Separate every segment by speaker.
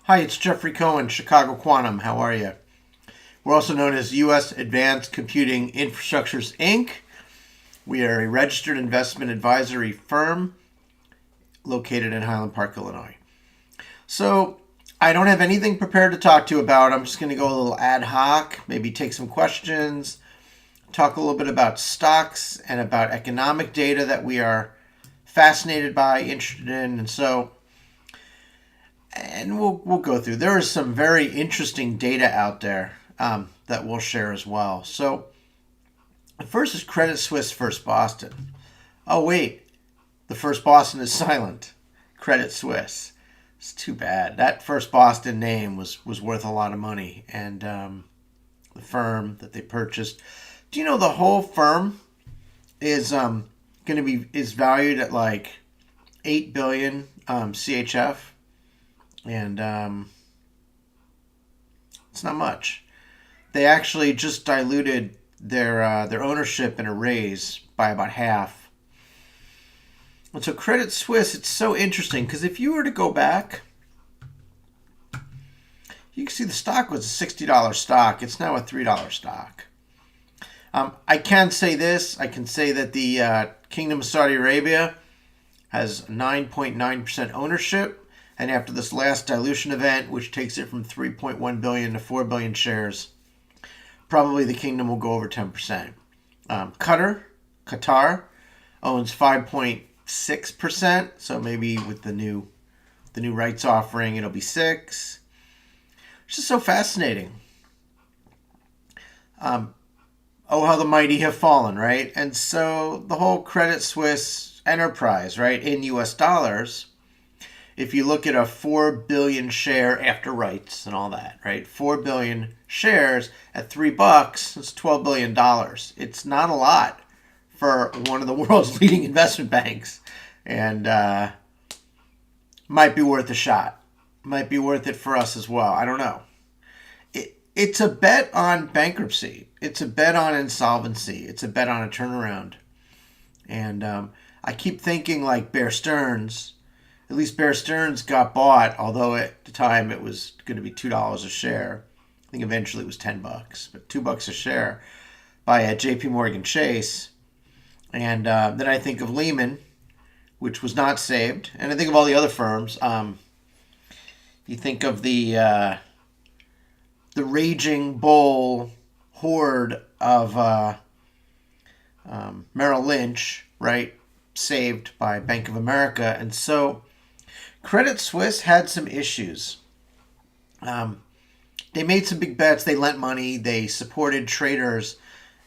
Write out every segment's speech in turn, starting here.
Speaker 1: Hi, it's Jeffrey Cohen, Chicago Quantum. How are you? We're also known as US Advanced Computing Infrastructures, Inc. We are a registered investment advisory firm located in Highland Park, Illinois. So I don't have anything prepared to talk to you about. I'm just going to go a little ad hoc, maybe take some questions, talk a little bit about stocks and about economic data that we are fascinated by, interested in, and we'll go through. There is some very interesting data out there that we'll share as well. So the first is Credit Suisse First Boston. Oh wait, the First Boston is silent. Credit Suisse. It's too bad. That First Boston name was worth a lot of money, and the firm that they purchased. Do you know the whole firm is is valued at like 8 billion CHF? And it's not much. They actually just diluted their ownership in a raise by about half. And so Credit Suisse, it's so interesting because if you were to go back, you can see the stock was a $60 stock. It's now a $3 stock. I can say this. I can say that the Kingdom of Saudi Arabia has 9.9% ownership. And after this last dilution event, which takes it from 3.1 billion to 4 billion shares, probably the kingdom will go over 10%. Qatar owns 5.6%, so maybe with the new rights offering, it'll be 6%. It's just so fascinating. Oh, how the mighty have fallen, right? And so the whole Credit Suisse enterprise, right, in U.S. dollars. If you look at a 4 billion share after rights and all that, right? 4 billion shares at $3, it's $12 billion. It's not a lot for one of the world's leading investment banks, and might be worth a shot. Might be worth it for us as well. I don't know. It's a bet on bankruptcy. It's a bet on insolvency. It's a bet on a turnaround. And I keep thinking like Bear Stearns. At least Bear Stearns got bought, although at the time it was going to be $2 a share. I think eventually it was $10, but $2 a share by JP Morgan Chase. And then I think of Lehman, which was not saved. And I think of all the other firms. You think of the raging bull horde of Merrill Lynch, right? Saved by Bank of America. And so Credit Suisse had some issues. They made some big bets. They lent money. They supported traders.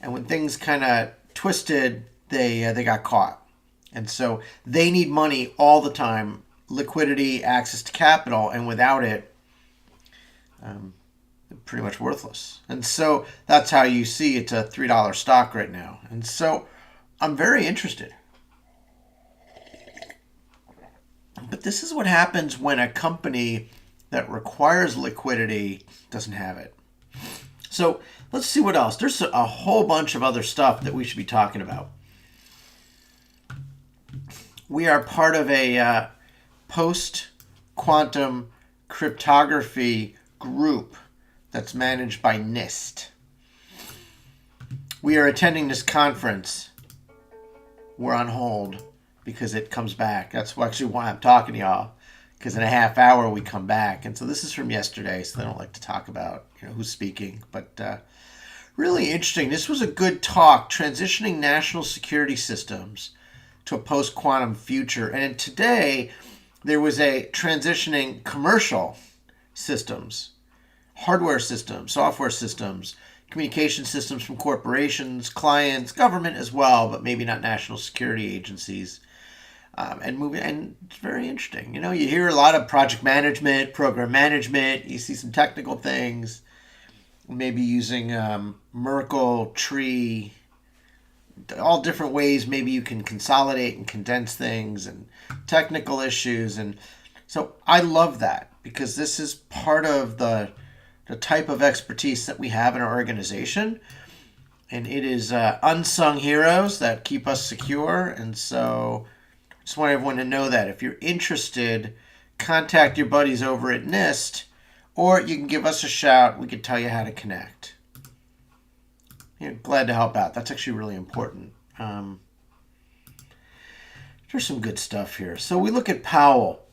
Speaker 1: And when things kind of twisted, they got caught. And so they need money all the time, liquidity, access to capital. And without it, they're pretty much worthless. And so that's how you see it's a $3 stock right now. And so I'm very interested. But this is what happens when a company that requires liquidity doesn't have it. So let's see what else. There's a whole bunch of other stuff that we should be talking about. We are part of a Post Quantum Cryptography group that's managed by NIST. We are attending this conference. We're on hold because it comes back. That's actually why I'm talking to y'all, because in a half hour we come back. And so this is from yesterday, so they don't like to talk about who's speaking. But really interesting. This was a good talk, transitioning national security systems to a post-quantum future. And today there was a transitioning commercial systems, hardware systems, software systems, communication systems from corporations, clients, government as well, but maybe not national security agencies. And it's very interesting. You hear a lot of project management, program management. You see some technical things, maybe using Merkle tree, all different ways maybe you can consolidate and condense things, and technical issues. And so I love that because this is part of the type of expertise that we have in our organization. And it is unsung heroes that keep us secure. And so just want everyone to know that if you're interested, contact your buddies over at NIST or you can give us a shout. We can tell you how to connect. Glad to help out. That's actually really important. There's some good stuff here. So we look at Powell.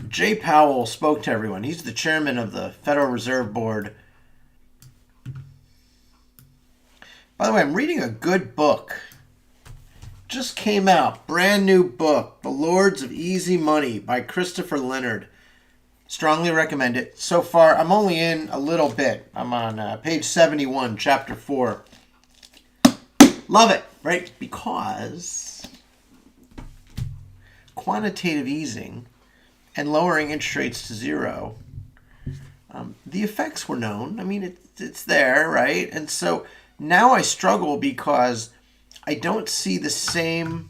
Speaker 1: Jay Powell spoke to everyone. He's the chairman of the Federal Reserve Board. By the way, I'm reading a good book. Just came out. Brand new book. The Lords of Easy Money by Christopher Leonard. Strongly recommend it. So far, I'm only in a little bit. I'm on page 71, chapter 4. Love it, right? Because quantitative easing and lowering interest rates to zero, the effects were known. I mean, it's there, right? And so now I struggle because I don't see the same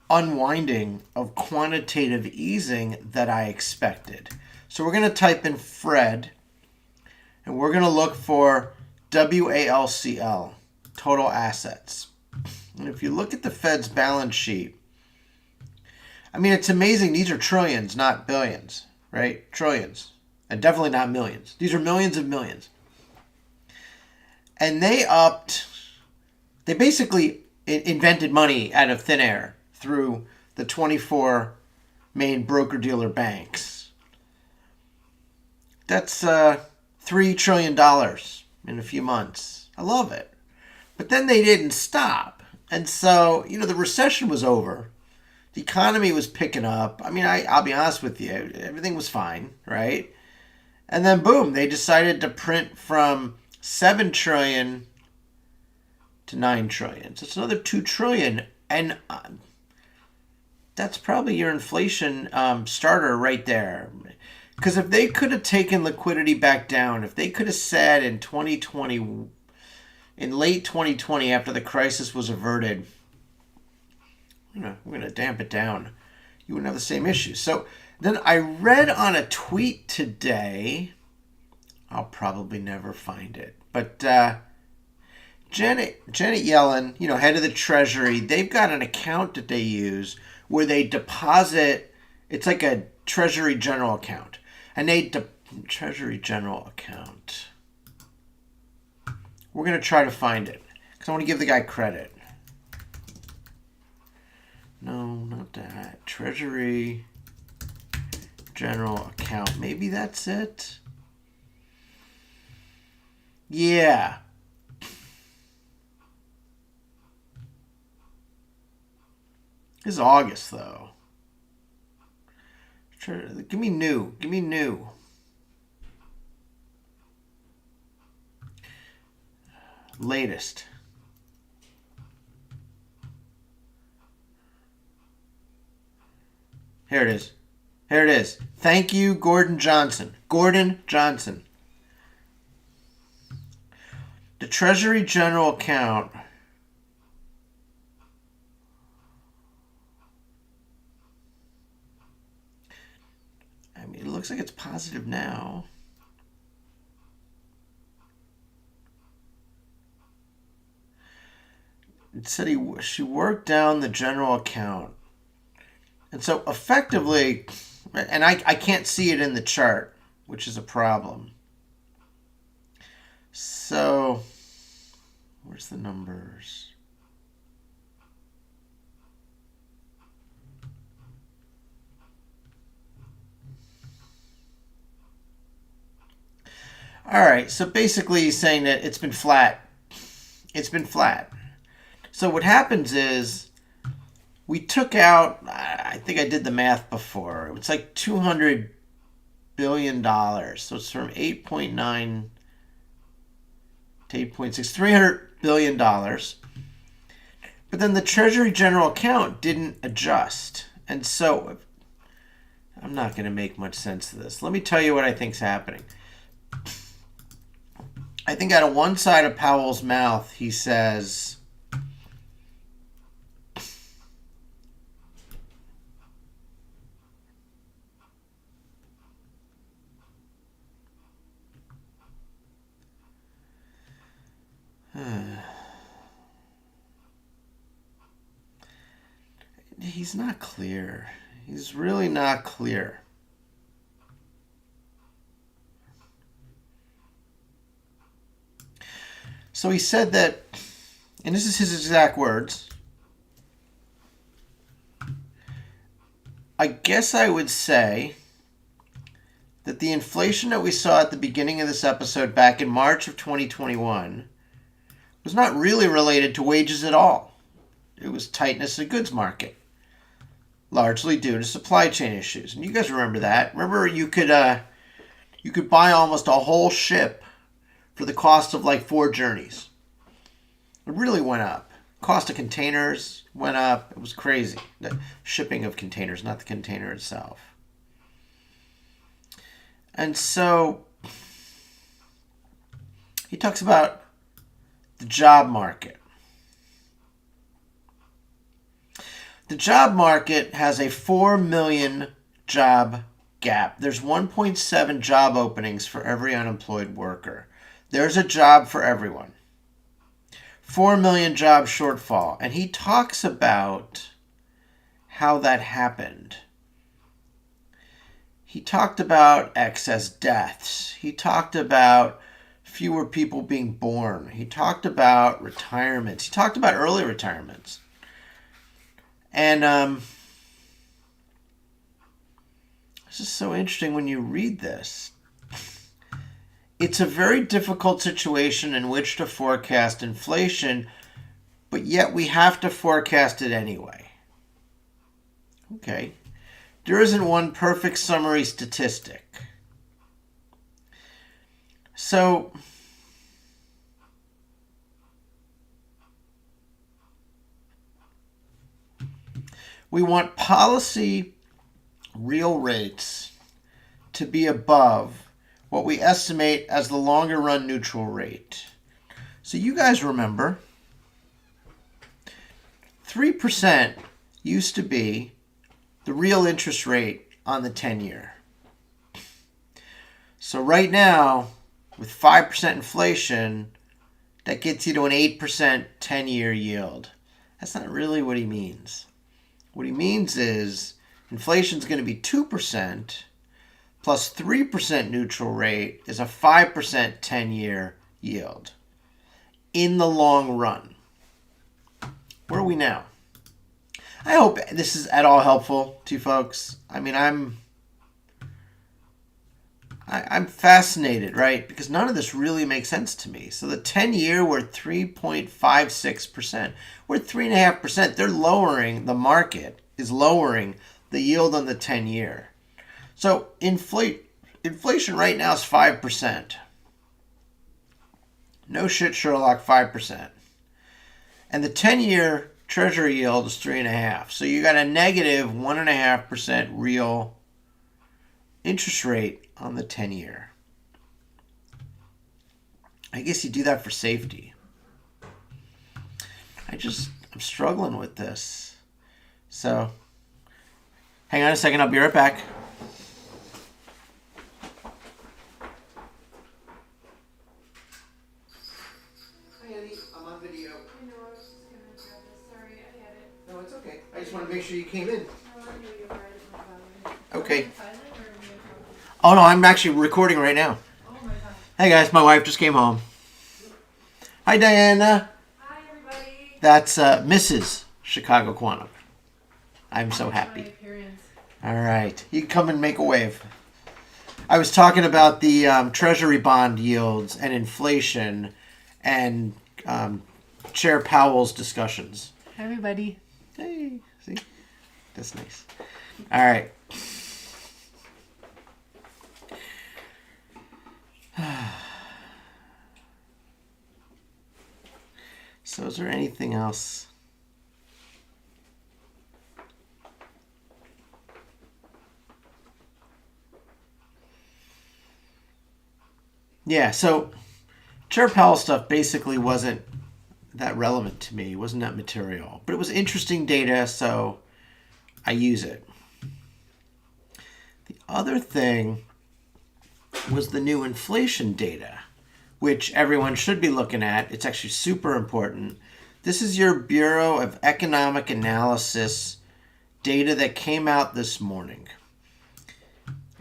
Speaker 1: unwinding of quantitative easing that I expected. So we're going to type in Fred, and we're going to look for WALCL, total assets. And if you look at the Fed's balance sheet, I mean, it's amazing. These are trillions, not billions, right? Trillions. And definitely not millions. These are millions of millions. And they basically invented money out of thin air through the 24 main broker-dealer banks. That's $3 trillion in a few months. I love it. But then they didn't stop. And so, the recession was over. The economy was picking up. I mean, I'll be honest with you, everything was fine, right? And then boom, they decided to print from 7 trillion to 9 trillion. So it's another 2 trillion. And that's probably your inflation starter right there. Because if they could have taken liquidity back down, if they could have said in late 2020, after the crisis was averted, we're going to damp it down, you wouldn't have the same issue. So then I read on a tweet today, I'll probably never find it, but Janet Yellen, head of the Treasury, they've got an account that they use where they deposit, it's like a Treasury General Account. And Treasury General Account. We're going to try to find it because I want to give the guy credit. No, not that. Treasury General Account. Maybe that's it. Yeah. This is August, though. Give me new. Give me new. Latest. Here it is. Here it is. Thank you, Gordon Johnson. Gordon Johnson. The Treasury General Account. I mean, it looks like it's positive now. It said she worked down the general account. And so effectively, and I can't see it in the chart, which is a problem. So, where's the numbers? All right, so basically he's saying that it's been flat. It's been flat. So what happens is we took out, I think I did the math before, it's like $200 billion. So it's from 8.9 to 8.6, $300 billion. But then the Treasury General Account didn't adjust. And so I'm not going to make much sense of this. Let me tell you what I think's happening. I think out of one side of Powell's mouth, he says, he's not clear. He's really not clear. So he said that, and this is his exact words, I guess I would say that the inflation that we saw at the beginning of this episode back in March of 2021 was not really related to wages at all. It was tightness in the goods market, largely due to supply chain issues. And you guys remember that. Remember you could buy almost a whole ship for the cost of like 4 journeys. It really went up. Cost of containers went up. It was crazy. The shipping of containers, not the container itself. And so he talks about the job market. The job market has a 4 million job gap. There's 1.7 job openings for every unemployed worker. There's a job for everyone. 4 million job shortfall. And he talks about how that happened. He talked about excess deaths. He talked about fewer people being born. He talked about retirements. He talked about early retirements. And it's just so interesting when you read this. It's a very difficult situation in which to forecast inflation, but yet we have to forecast it anyway. Okay. There isn't one perfect summary statistic. So, we want policy real rates to be above what we estimate as the longer run neutral rate. So you guys remember, 3% used to be the real interest rate on the 10-year. So right now, with 5% inflation, that gets you to an 8% 10-year yield. That's not really what he means. What he means is inflation is going to be 2% plus 3% neutral rate is a 5% 10-year yield in the long run. Where are we now? I hope this is at all helpful to you folks. I mean, I'm fascinated, right? Because none of this really makes sense to me. So the 10-year, we're 3.56%. We're 3.5%. They're lowering, the market is lowering the yield on the 10-year. So inflation right now is 5%. No shit, Sherlock, 5%. And the 10-year Treasury yield is 3.5%. So you got a negative 1.5% real interest rate on the 10-year. I guess you do that for safety. I'm struggling with this. So, hang on a second, I'll be right back. Hi, Andy, I'm on video.
Speaker 2: I know, I was just going to grab this. Sorry, I had it.
Speaker 1: No, it's okay. I just want to make sure you came in.
Speaker 2: No, I knew you were right at my phone.
Speaker 1: Okay.
Speaker 2: Are you silent or are you talking?
Speaker 1: Oh, no, I'm actually recording right now.
Speaker 2: Oh my gosh.
Speaker 1: Hey, guys, my wife just came home. Hi, Diana.
Speaker 2: Hi, everybody.
Speaker 1: That's Mrs. Chicago Quantum. I'm so
Speaker 2: My
Speaker 1: happy.
Speaker 2: appearance.
Speaker 1: All right. You can come and make a wave. I was talking about the Treasury bond yields and inflation and Chair Powell's discussions.
Speaker 2: Hi, everybody.
Speaker 1: Hey, see? That's nice. All right. So is there anything else? Yeah, so Chair Powell stuff basically wasn't that relevant to me. It wasn't that material. But it was interesting data, so I use it. The other thing was the new inflation data, which everyone should be looking at. It's actually super important. This is your Bureau of Economic Analysis data that came out this morning,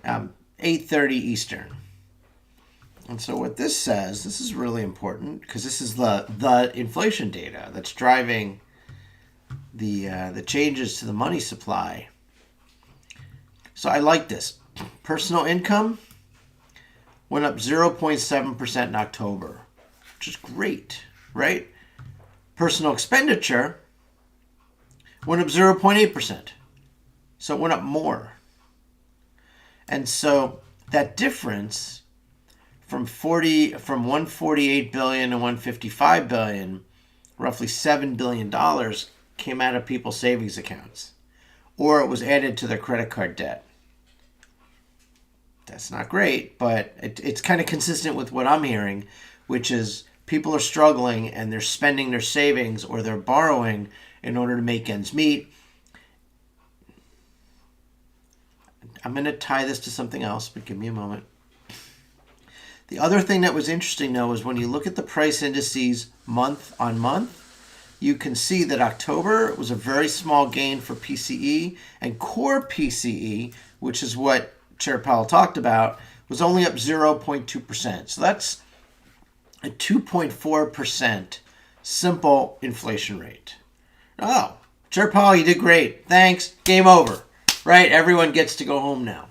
Speaker 1: 8:30 Eastern. And so what this says, this is really important because this is the inflation data that's driving the changes to the money supply. So I like this. Personal income went up 0.7% in October, which is great, right? Personal expenditure went up 0.8%. So it went up more. And so that difference from 148 billion to 155 billion, roughly $7 billion came out of people's savings accounts, or it was added to their credit card debt. That's not great, but it's kind of consistent with what I'm hearing, which is people are struggling and they're spending their savings or they're borrowing in order to make ends meet. I'm going to tie this to something else, but give me a moment. The other thing that was interesting, though, is when you look at the price indices month on month, you can see that October was a very small gain for PCE, and core PCE, which is what Chair Powell talked about, was only up 0.2%. So that's a 2.4% simple inflation rate. Oh, Chair Powell, you did great. Thanks. Game over. Right? Everyone gets to go home now.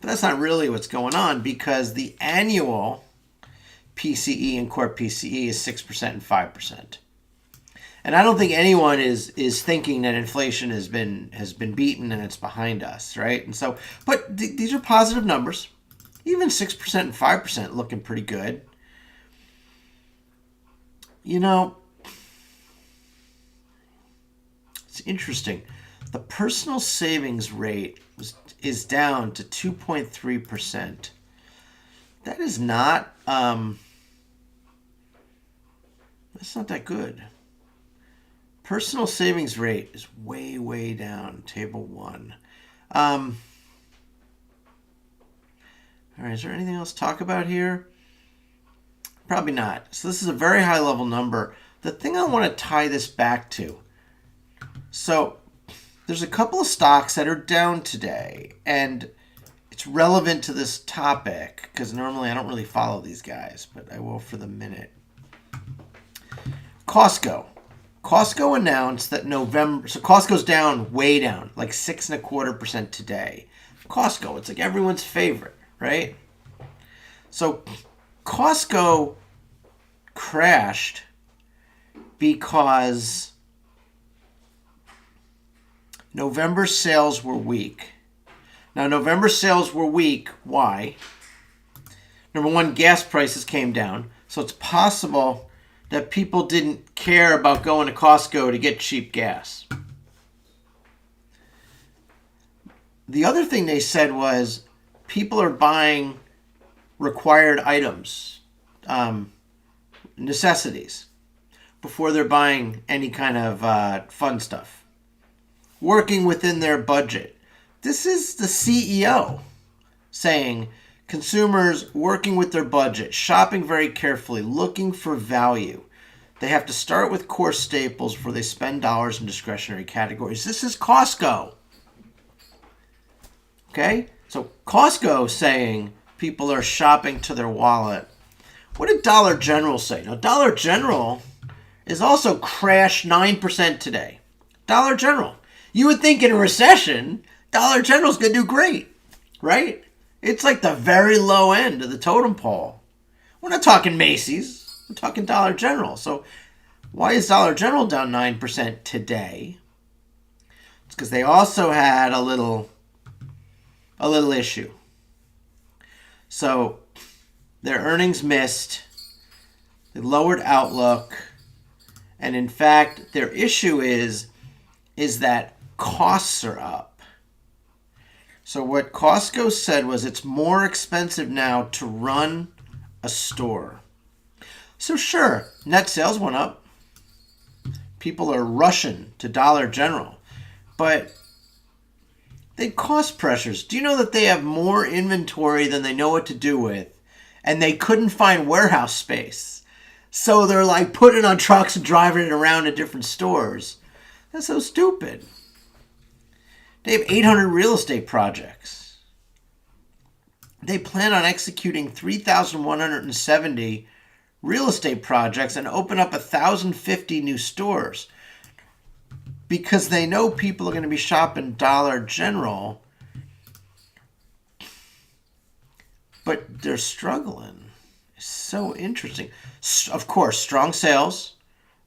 Speaker 1: But that's not really what's going on, because the annual PCE and core PCE is 6% and 5%. And I don't think anyone is thinking that inflation has been beaten and it's behind us, right? And so, but these are positive numbers. Even 6% and 5% looking pretty good. You know, it's interesting. The personal savings rate is down to 2.3%. That is not that's not that good. Personal savings rate is way, way down. Table 1. All right, is there anything else to talk about here? Probably not. So this is a very high level number. The thing I want to tie this back to. So there's a couple of stocks that are down today, and it's relevant to this topic because normally I don't really follow these guys, but I will for the minute. Costco. Costco announced that November, so Costco's down, way down, like 6.25% today. Costco, it's like everyone's favorite, right? So Costco crashed because November sales were weak. Now, November sales were weak. Why? Number one, gas prices came down. So it's possible that people didn't care about going to Costco to get cheap gas. The other thing they said was people are buying required items, necessities, before they're buying any kind of fun stuff. Working within their budget. This is the CEO saying consumers working with their budget, shopping very carefully, looking for value. They have to start with core staples before they spend dollars in discretionary categories. This is Costco. Okay? So Costco saying people are shopping to their wallet. What did Dollar General say? Now, Dollar General is also crashed 9% today. Dollar General. You would think in a recession, Dollar General's going to do great, right? It's like the very low end of the totem pole. We're not talking Macy's. We're talking Dollar General. So why is Dollar General down 9% today? It's because they also had a little issue. So their earnings missed. They lowered outlook. And in fact, their issue is that costs are up. So what Costco said was it's more expensive now to run a store. So sure, net sales went up. People are rushing to Dollar General. But they cost pressures. Do you know that they have more inventory than they know what to do with? And they couldn't find warehouse space. So they're like putting it on trucks and driving it around to different stores. That's so stupid. They have 800 real estate projects. they plan on executing 3,170 real estate projects and open up 1,050 new stores because they know people are going to be shopping Dollar General, but they're struggling. It's so interesting. Of course, strong sales,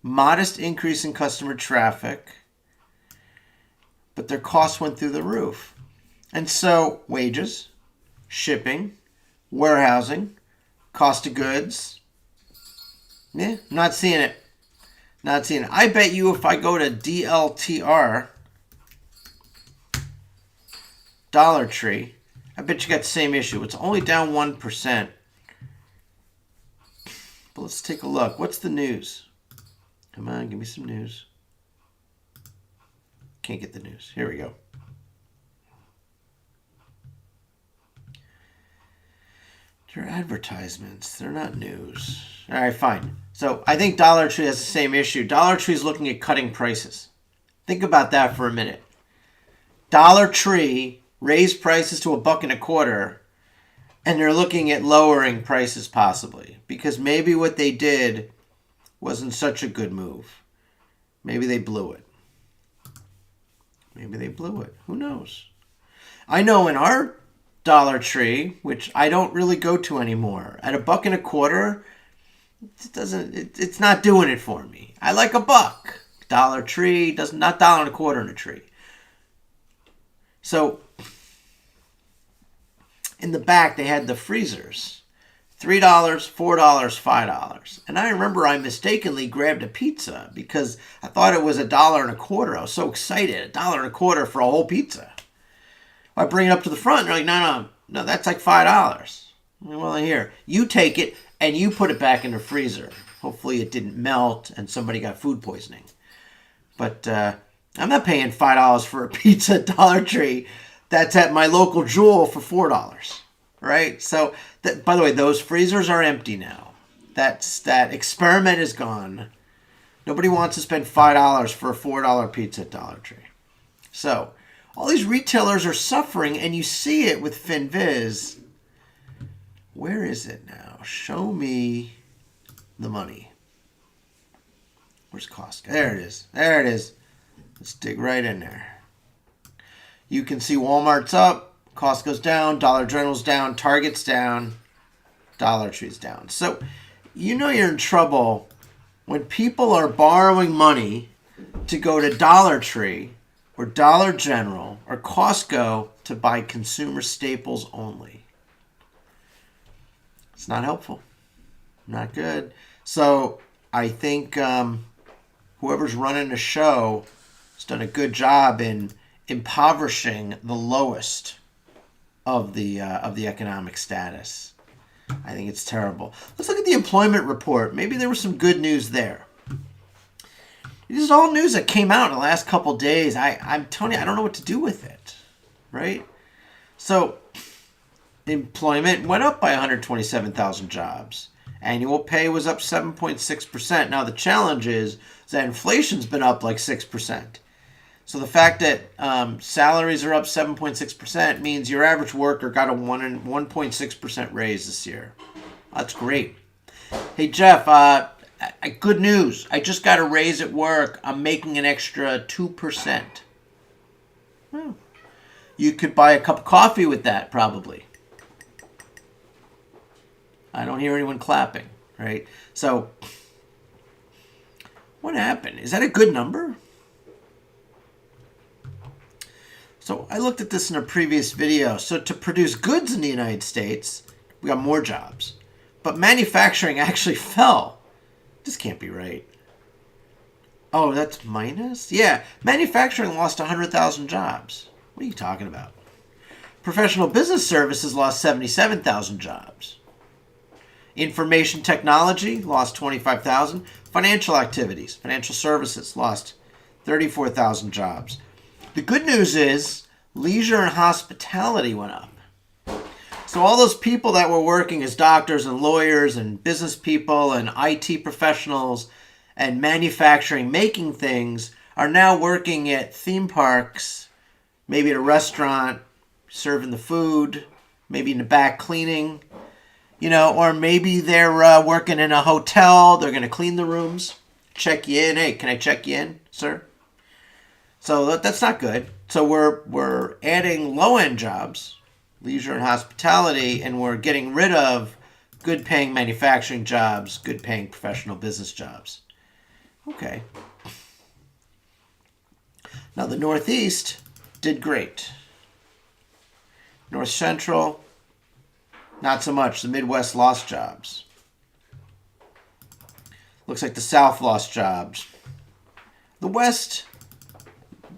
Speaker 1: modest increase in customer traffic, but their costs went through the roof. And so wages, shipping, warehousing, cost of goods, not seeing it. Not seeing it. I bet you if I go to DLTR, Dollar Tree, I bet you got the same issue. It's only down 1%. But let's take a look. What's the news? Come on, give me some news. Can't get the news. Here we go. They're advertisements. They're not news. All right, fine. So I think Dollar Tree has the same issue. Dollar Tree is looking at cutting prices. Think about that for a minute. Dollar Tree raised prices to $1.25, and they're looking at lowering prices possibly because maybe what they did wasn't such a good move. Maybe they blew it. Maybe they blew it. Who knows? I know in our Dollar Tree, which I don't really go to anymore, at $1.25, it's not doing it for me. I like $1. Dollar Tree not $1.25 in a tree. So in the back they had the freezers, $3, $4, $5, and I remember I mistakenly grabbed a pizza because I thought it was $1.25. I was so excited, $1.25 for a whole pizza. I bring it up to the front, and they're like, no, that's like $5. Well, here, you take it, and you put it back in the freezer. Hopefully it didn't melt, and somebody got food poisoning. But I'm not paying $5 for a pizza at Dollar Tree. That's at my local Jewel for $4, right? So, by the way, those freezers are empty now. That experiment is gone. Nobody wants to spend $5 for a $4 pizza at Dollar Tree. So all these retailers are suffering, and you see it with FinViz. Where is it now? Show me the money. Where's Costco? There it is. There it is. Let's dig right in there. You can see Walmart's up, Costco's down, Dollar General's down, Target's down, Dollar Tree's down. So you know you're in trouble when people are borrowing money to go to Dollar Tree or Dollar General or Costco to buy consumer staples only. It's not helpful. Not good. So I think whoever's running the show has done a good job in impoverishing the lowest of the economic status. I think it's terrible. Let's look at the employment report. Maybe there was some good news there. This is all news that came out in the last couple days. I'm telling you, I don't know what to do with it, right? So employment went up by 127,000 jobs. Annual pay was up 7.6%. Now the challenge is that inflation's been up like 6%. So the fact that salaries are up 7.6% means your average worker got a 1.6% raise this year. That's great. Hey, Jeff, good news. I just got a raise at work. I'm making an extra 2%. You could buy a cup of coffee with that, probably. I don't hear anyone clapping, right? So what happened? Is that a good number? So I looked at this in a previous video. So to produce goods in the United States, we got more jobs. But manufacturing actually fell. This can't be right. Oh, that's minus? Yeah, manufacturing lost 100,000 jobs. What are you talking about? Professional business services lost 77,000 jobs. Information technology lost 25,000. Financial activities, financial services lost 34,000 jobs. The good news is leisure and hospitality went up. So all those people that were working as doctors and lawyers and business people and IT professionals and manufacturing, making things, are now working at theme parks, maybe at a restaurant, serving the food, maybe in the back cleaning, or maybe they're working in a hotel. They're going to clean the rooms, check you in. Hey, can I check you in, sir? So that's not good. So we're adding low-end jobs, leisure and hospitality, and we're getting rid of good-paying manufacturing jobs, good-paying professional business jobs. Okay. Now the Northeast did great. North Central, not so much. The Midwest lost jobs. Looks like the South lost jobs. The West,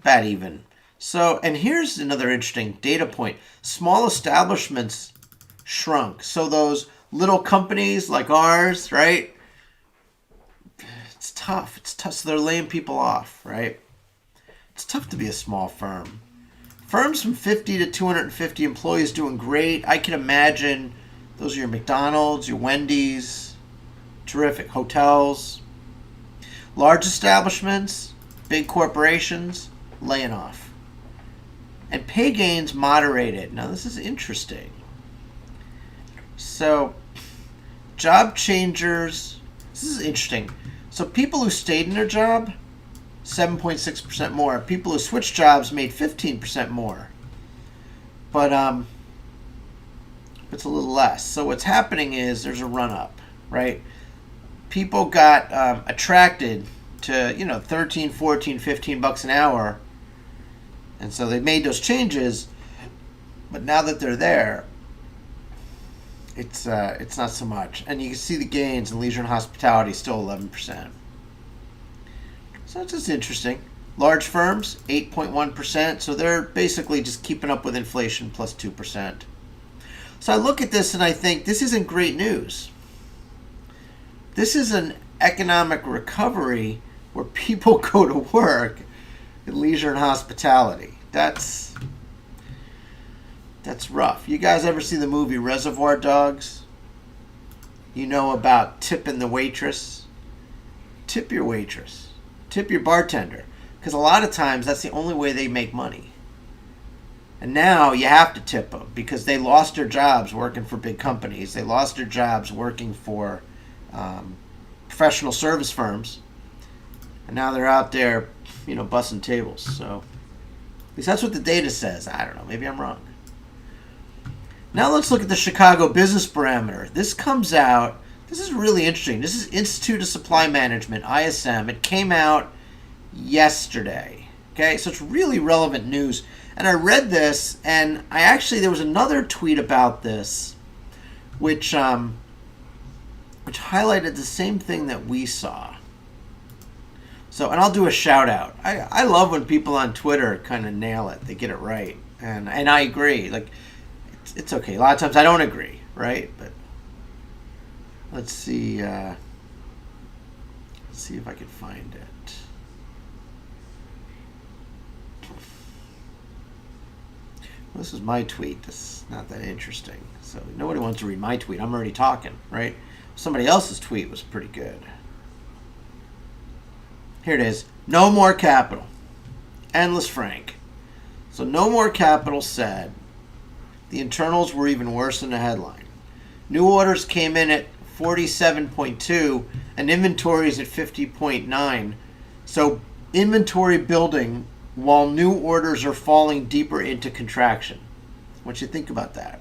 Speaker 1: bad even. So, and here's another interesting data point. Small establishments shrunk. So those little companies like ours, right? It's tough. So they're laying people off, right? It's tough to be a small firm. Firms from 50 to 250 employees doing great. I can imagine those are your McDonald's, your Wendy's, terrific hotels. Large establishments, big corporations, laying off. And pay gains moderated. Now this is interesting. So, job changers, this is interesting. So people who stayed in their job, 7.6% more. People who switched jobs made 15% more. But it's a little less. So what's happening is there's a run-up, right? People got attracted to, 13, 14, 15 bucks an hour. And so they made those changes. But now that they're there, it's not so much. And you can see the gains in leisure and hospitality still 11%. So it's just interesting. Large firms, 8.1%. So they're basically just keeping up with inflation plus 2%. So I look at this and I think this isn't great news. This is an economic recovery where people go to work in leisure and hospitality. That's rough. You guys ever see the movie Reservoir Dogs? You know about tipping the waitress? Tip your waitress. Tip your bartender. Because a lot of times that's the only way they make money. And now you have to tip them because they lost their jobs working for big companies. They lost their jobs working for professional service firms. And now they're out there, bussing tables. So at least that's what the data says. I don't know. Maybe I'm wrong. Now let's look at the Chicago Business Barometer. This comes out. This is really interesting. This is Institute of Supply Management, ISM. It came out yesterday. Okay, so it's really relevant news. And I read this, and there was another tweet about this, which highlighted the same thing that we saw. So, and I'll do a shout out. I love when people on Twitter kind of nail it. They get it right. And I agree. Like, it's okay. A lot of times I don't agree, right? But let's see. Let's see if I can find it. Well, this is my tweet. This is not that interesting. So nobody wants to read my tweet. I'm already talking, right? Somebody else's tweet was pretty good. Here it is. No more capital. Endless Frank. So no more capital said. The internals were even worse than the headline. New orders came in at 47.2 and inventories at 50.9. So inventory building while new orders are falling deeper into contraction. I want you to think about that.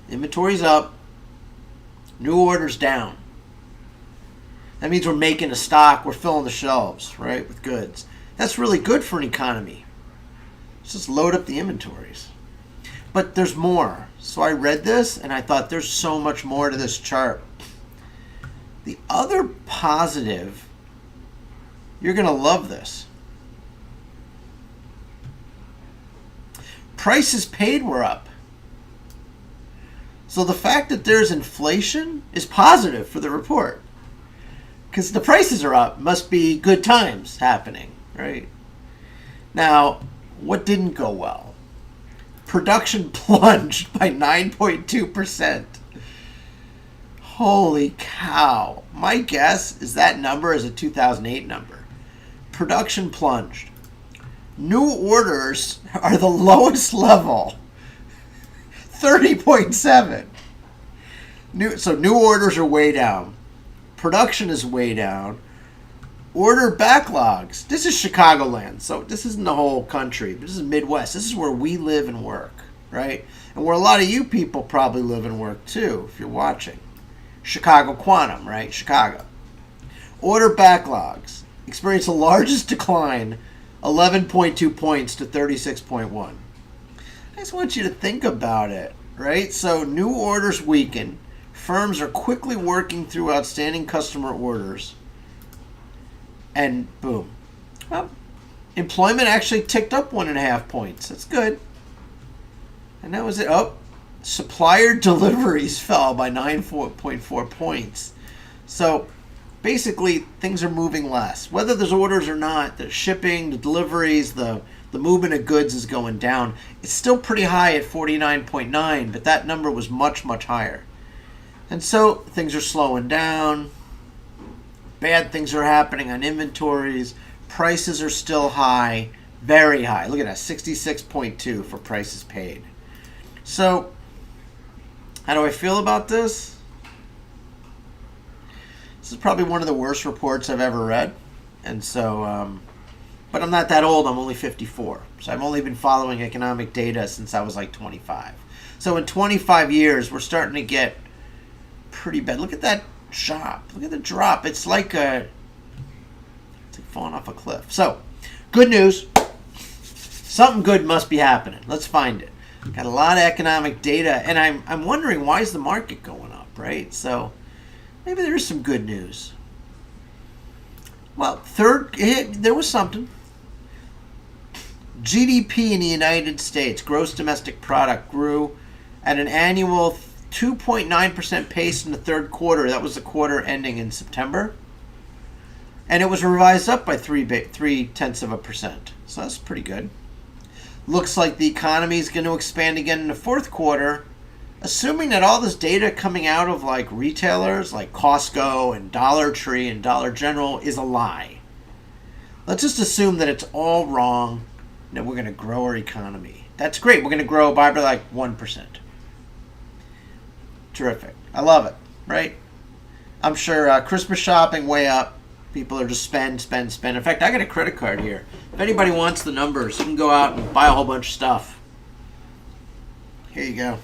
Speaker 1: Inventory's up, new orders down. That means we're making a stock, we're filling the shelves, right, with goods. That's really good for an economy. Let's just load up the inventories. But there's more. So I read this and I thought there's so much more to this chart. The other positive, you're going to love this. Prices paid were up. So the fact that there's inflation is positive for the report. Because the prices are up, must be good times happening, right? Now, what didn't go well? Production plunged by 9.2%. Holy cow. My guess is that number is a 2008 number. Production plunged. New orders are the lowest level. 30.7. New orders are way down. Production is way down. Order backlogs. This is Chicagoland, so this isn't the whole country. This is Midwest. This is where we live and work, right? And where a lot of you people probably live and work too, if you're watching. Chicago Quantum, right? Chicago. Order backlogs experience the largest decline, 11.2 points to 36.1. I just want you to think about it, right? So new orders weaken. Firms are quickly working through outstanding customer orders. And boom. Well, employment actually ticked up 1.5 points. That's good. And that was it. Oh, supplier deliveries fell by 9.4 points. So basically, things are moving less. Whether there's orders or not, the shipping, the deliveries, the movement of goods is going down. It's still pretty high at 49.9, but that number was much, much higher. And so things are slowing down. Bad things are happening on inventories. Prices are still high, very high. Look at that, 66.2 for prices paid. So, how do I feel about this? This is probably one of the worst reports I've ever read. And so, but I'm not that old. I'm only 54. So I've only been following economic data since I was like 25. So in 25 years, we're starting to get pretty bad. Look at that drop. Look at the drop. It's like falling off a cliff. So, good news. Something good must be happening. Let's find it. Got a lot of economic data, and I'm wondering, why is the market going up, right? So maybe there is some good news. Well, there was something. GDP in the United States, gross domestic product, grew at an annual 2.9% pace in the third quarter. That was the quarter ending in September. And it was revised up by 0.3%. So that's pretty good. Looks like the economy is going to expand again in the fourth quarter, assuming that all this data coming out of like retailers like Costco and Dollar Tree and Dollar General is a lie. Let's just assume that it's all wrong, and that we're going to grow our economy. That's great. We're going to grow by like 1%. Terrific. I love it, right? I'm sure Christmas shopping way up. People are just spend. In fact, I got a credit card here. If anybody wants the numbers, you can go out and buy a whole bunch of stuff. Here you go.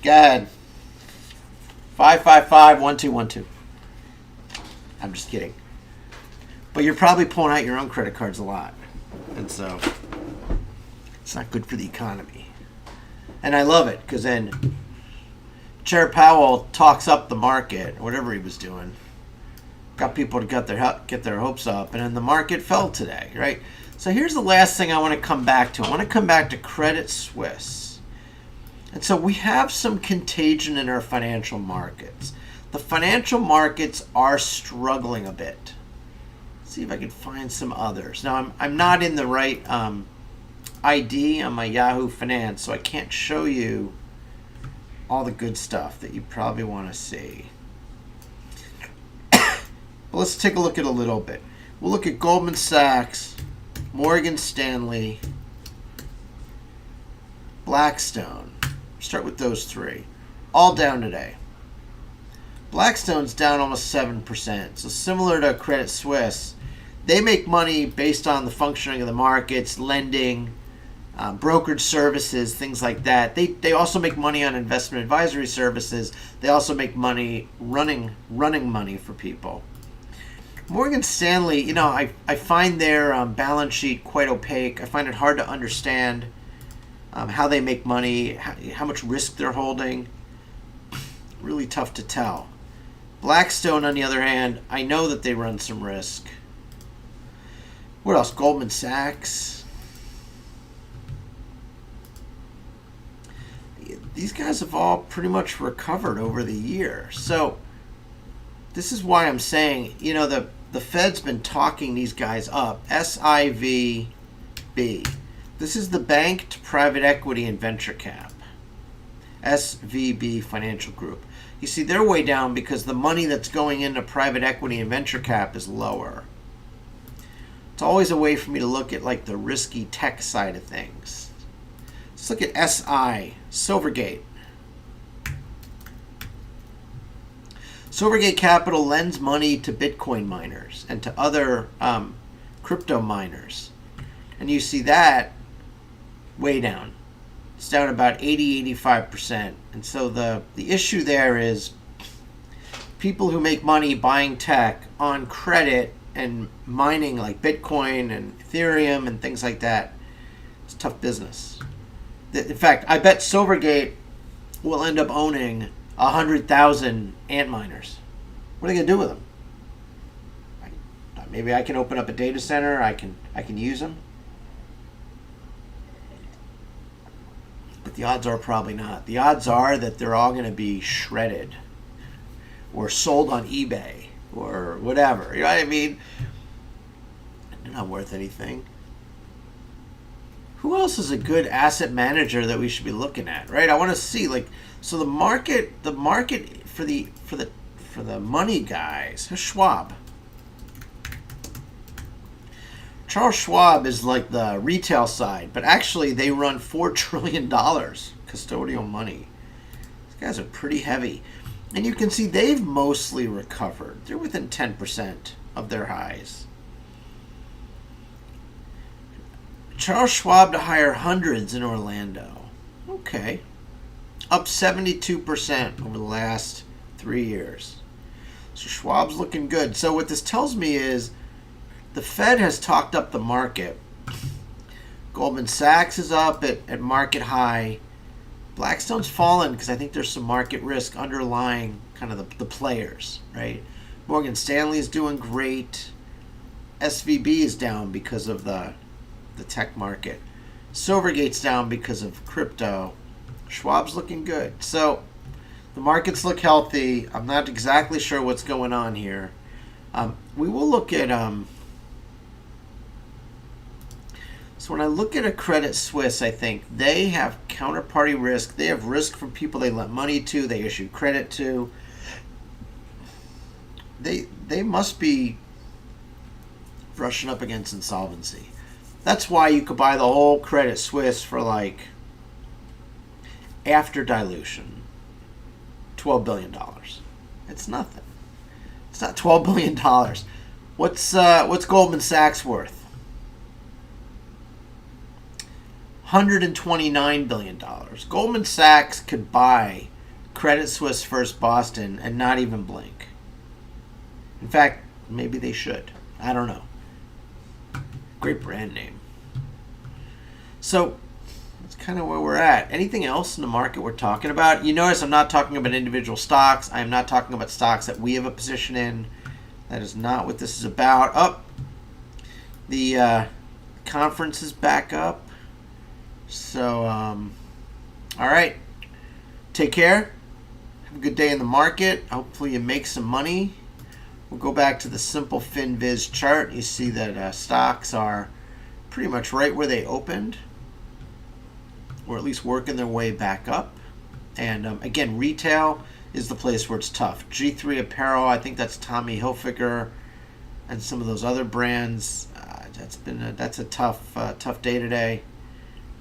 Speaker 1: Go ahead. 555-1212. I'm just kidding. But you're probably pulling out your own credit cards a lot. And so it's not good for the economy. And I love it because then Chairman Powell talks up the market, whatever he was doing. Got people to get their hopes up, and then the market fell today, right? So here's the last thing I want to come back to. I want to come back to Credit Suisse. And so we have some contagion in our financial markets. The financial markets are struggling a bit. Let's see if I can find some others. Now, I'm not in the right ID on my Yahoo Finance, so I can't show you all the good stuff that you probably want to see. But let's take a look at a little bit. We'll look at Goldman Sachs, Morgan Stanley, Blackstone. Start with those three. All down today. Blackstone's down almost 7%. So similar to Credit Suisse, they make money based on the functioning of the markets, lending, brokerage services, things like that. They also make money on investment advisory services. They also make money running money for people. Morgan Stanley, I find their balance sheet quite opaque. I find it hard to understand how they make money, how much risk they're holding. Really tough to tell. Blackstone, on the other hand, I know that they run some risk. What else? Goldman Sachs. These guys have all pretty much recovered over the year. So this is why I'm saying, the Fed's been talking these guys up. SIVB. This is the Bank to Private Equity and Venture Cap. SVB Financial Group. You see, they're way down because the money that's going into private equity and venture cap is lower. It's always a way for me to look at like the risky tech side of things. Let's look at SI, Silvergate. Silvergate Capital lends money to Bitcoin miners and to other crypto miners. And you see that way down. It's down about 80-85%. And so the issue there is people who make money buying tech on credit and mining like Bitcoin and Ethereum and things like that. It's tough business. In fact, I bet Silvergate will end up owning 100,000 ant miners. What are they going to do with them? Maybe I can open up a data center. I can use them. But the odds are probably not. The odds are that they're all going to be shredded or sold on eBay or whatever. You know what I mean? They're not worth anything. Who else is a good asset manager that we should be looking at, right? I want to see, like, so the market for the money guys. Schwab. Charles Schwab is like the retail side, but actually they run $4 trillion custodial money. These guys are pretty heavy. And you can see they've mostly recovered. They're within 10% of their highs. Charles Schwab to hire hundreds in Orlando. Okay. Up 72% over the last 3 years. So Schwab's looking good. So what this tells me is the Fed has talked up the market. Goldman Sachs is up at market high. Blackstone's fallen because I think there's some market risk underlying kind of the players, right? Morgan Stanley is doing great. SVB is down because of the tech market. Silvergate's down because of crypto. Schwab's looking good. So the markets look healthy. I'm not exactly sure what's going on here. We will look at... So when I look at a Credit Suisse, I think they have counterparty risk. They have risk from people they lent money to, they issue credit to. They must be brushing up against insolvency. That's why you could buy the whole Credit Suisse for, like, after dilution, $12 billion. It's nothing. It's not $12 billion. What's Goldman Sachs worth? $129 billion. Goldman Sachs could buy Credit Suisse First Boston and not even blink. In fact, maybe they should. I don't know. Great brand name. So that's kind of where we're at. Anything else in the market we're talking about? You notice I'm not talking about individual stocks. I am not talking about stocks that we have a position in. That is not what this is about. Oh, the conference is back up. So, all right. Take care. Have a good day in the market. Hopefully you make some money. We'll go back to the simple FinViz chart. You see that stocks are pretty much right where they opened, or at least working their way back up. And again, retail is the place where it's tough. G3 Apparel, I think that's Tommy Hilfiger and some of those other brands. That's a tough day today.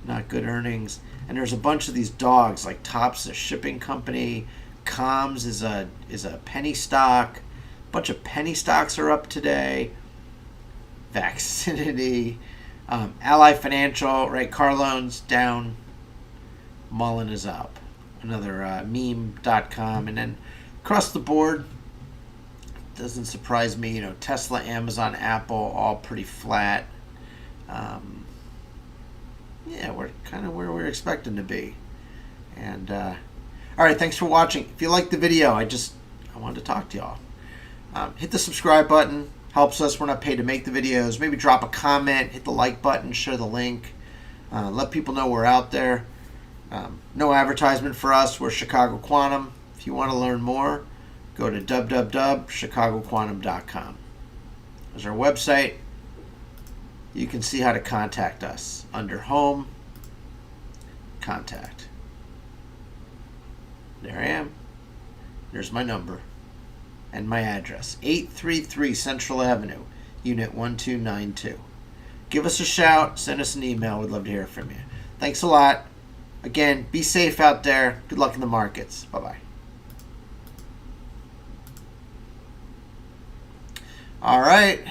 Speaker 1: Not good earnings. And there's a bunch of these dogs, like Top's a shipping company, Comms is a penny stock. A bunch of penny stocks are up today. Vaccinity, Ally Financial, right? Car loans down. Mullen is up. Another meme.com. And then across the board, doesn't surprise me. You know, Tesla, Amazon, Apple, all pretty flat. Yeah, we're kind of where we're expecting to be. And all right, thanks for watching. If you liked the video, I wanted to talk to y'all. Hit the subscribe button. Helps us. We're not paid to make the videos. Maybe drop a comment. Hit the like button. Share the link. Let people know we're out there. No advertisement for us. We're Chicago Quantum. If you want to learn more, go to www.chicagoquantum.com. There's our website. You can see how to contact us under Home, Contact. There I am. There's my number and my address, 833 Central Avenue, Unit 1292. Give us a shout. Send us an email. We'd love to hear from you. Thanks a lot. Again, be safe out there. Good luck in the markets. Bye-bye. All right.